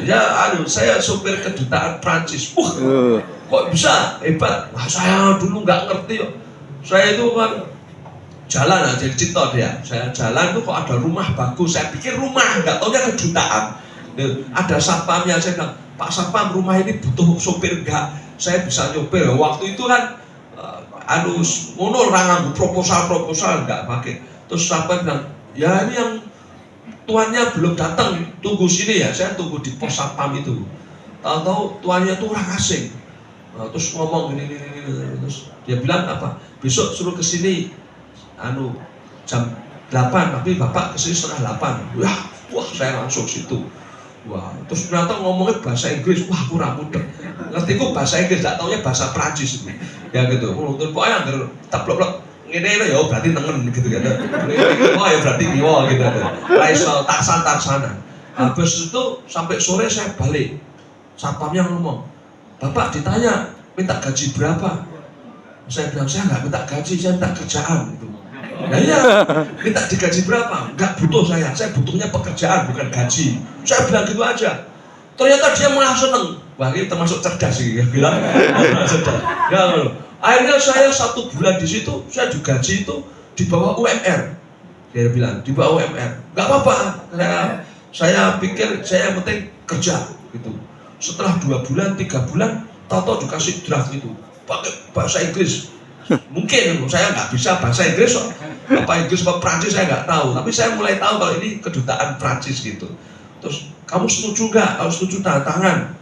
ya, saya sopir kedutaan Prancis. Kok bisa? Hebat. Nah, saya dulu nggak ngerti. Saya itu kan jalan aja cerita dia. Saya jalan tuh kok ada rumah bagus. Saya pikir rumah, nggak taunya kedutaan. Ada satpamnya. Saya bilang, Pak Satpam, rumah ini butuh sopir enggak? Saya bisa nyopir. Waktu itu kan ngono orang proposal enggak pakai. Terus Satpam bilang, ya ini yang tuannya belum datang, tunggu sini ya. Saya tunggu di pos Satpam itu. Tahu-tahu tuannya itu orang asing. Terus ngomong gini. Terus dia bilang apa? Besok suruh ke sini jam 8, tapi Bapak kesini setengah 8. Wah, saya langsung situ. Wah, terus ternyata ngomongnya bahasa Inggris. Wah, kurang mudeng. Ngerti kok bahasa Inggris, gak taunya bahasa Prancis itu. Ya gitu. Terus pokoknya anggar taplok ngene ya berarti tengen gitu kan. Oh ya berarti kiwa gitu. Raisal tarsana. Habis itu sampai sore saya balik. Satpamnya ngomong, Bapak ditanya minta gaji berapa? Saya bilang, saya nggak minta gaji, saya minta kerjaan gitu. Nah iya, minta digaji berapa? Nggak butuh saya butuhnya pekerjaan bukan gaji. Saya bilang gitu aja. Ternyata dia malah seneng. Wah, ini termasuk cerdas sih, ya bilang cerdas. Ya, akhirnya saya 1 bulan di situ, saya digaji itu di bawah UMR. Dia bilang di bawah UMR, nggak apa-apa. Saya pikir saya yang penting kerja gitu. Setelah 2 bulan, 3 bulan, tahu-tahu dikasih draft itu pakai bahasa Inggris. Mungkin saya nggak bisa bahasa Inggris, apa Inggris apa Prancis saya nggak tahu. Tapi saya mulai tahu kalau ini kedutaan Prancis gitu. Terus kamu setuju nggak? Kalau setuju tanda tangan.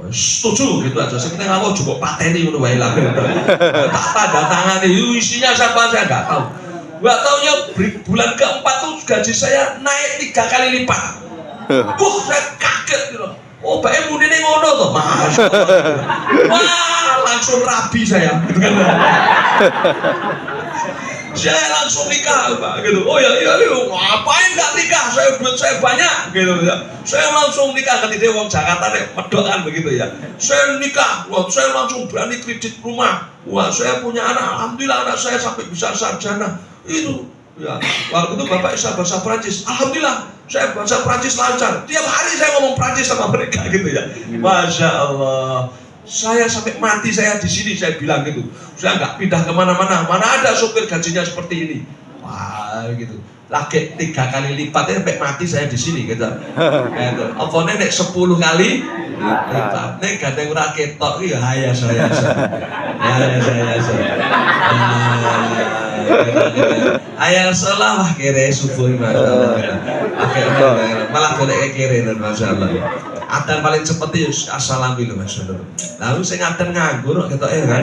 Setuju gitu aja. Sebenarnya kamu juga pateni udah hilang. Tak tanda tangan itu isinya siapa saya nggak tahu. Nggak taunya bulan ke-4 tuh gaji saya naik 3 kali lipat. Wah, saya kaget gitu. Oh, Mbak Emu ini ngono tuh, Mas. Wah, langsung rabi saya. Saya langsung nikah, Pak, gitu. Oh ya, ngapain nggak nikah? Duit saya banyak, gitu ya. Saya langsung nikah ketika wong Jakarta nih, medokan begitu ya. Saya nikah, wah, saya langsung berani kredit rumah. Wah, saya punya anak, alhamdulillah anak saya sampai bisa sarjana. Itu, ya. Waktu itu Bapak bisa bahasa Prancis, alhamdulillah. Saya bahasa Prancis lancar. Tiap hari saya ngomong Prancis sama mereka gitu ya. Masya Allah. Saya sampai mati saya di sini saya bilang gitu. Saya nggak pindah kemana-mana. Mana ada sopir gajinya seperti ini. Wah gitu. Lagi 3 kali lipatnya sampai mati saya di sini gitu. Apa nek 10 kali lipat. Nek gandeng raket tok ya saya. Ayah salah kira subuh masalah. Malah boleh kira dan masalah. Adan paling cepet itu assalamualaikum masalah. Lalu saya ngaten nganggur gitu enggak.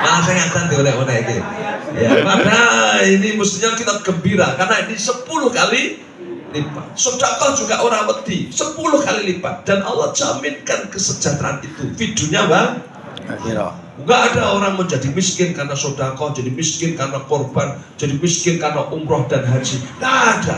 Malah saya ngaten dioleh-oleh iki. Ya, padahal ini mestinya kita gembira karena ini 10 kali lipat. Sedekah juga orang wedi 10 kali lipat dan Allah jaminkan kesejahteraan itu. Videonya Bang. Enggak ada orang menjadi miskin karena sedekah, jadi miskin karena korban, jadi miskin karena umroh dan haji. Enggak ada.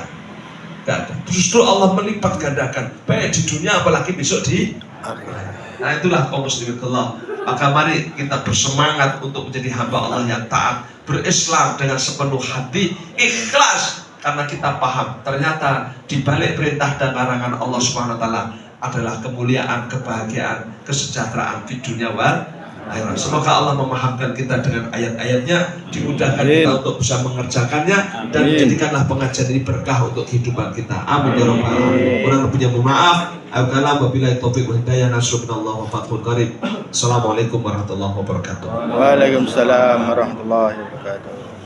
Justru Allah melipat gandakan baik di dunia apalagi besok di akhirat. Nah itulah kaum muslimin Allah. Maka mari kita bersemangat untuk menjadi hamba Allah yang taat, berislam dengan sepenuh hati, ikhlas karena kita paham ternyata di balik perintah dan larangan Allah Subhanahu wa taala adalah kemuliaan, kebahagiaan, kesejahteraan di dunia wal akhirat. Semoga Allah memahamkan kita dengan ayat-ayatnya, dimudahkan kita untuk bisa mengerjakannya dan menjadikanlah pengajian ini berkah untuk kehidupan kita. Amin ya rabbal alamin. Kurang lebihnya mohon maaf. Wabillahi taufiq wal hidayah. Nasrullah wa fathul qarib. Assalamualaikum warahmatullahi wabarakatuh. Waalaikumsalam warahmatullahi wabarakatuh.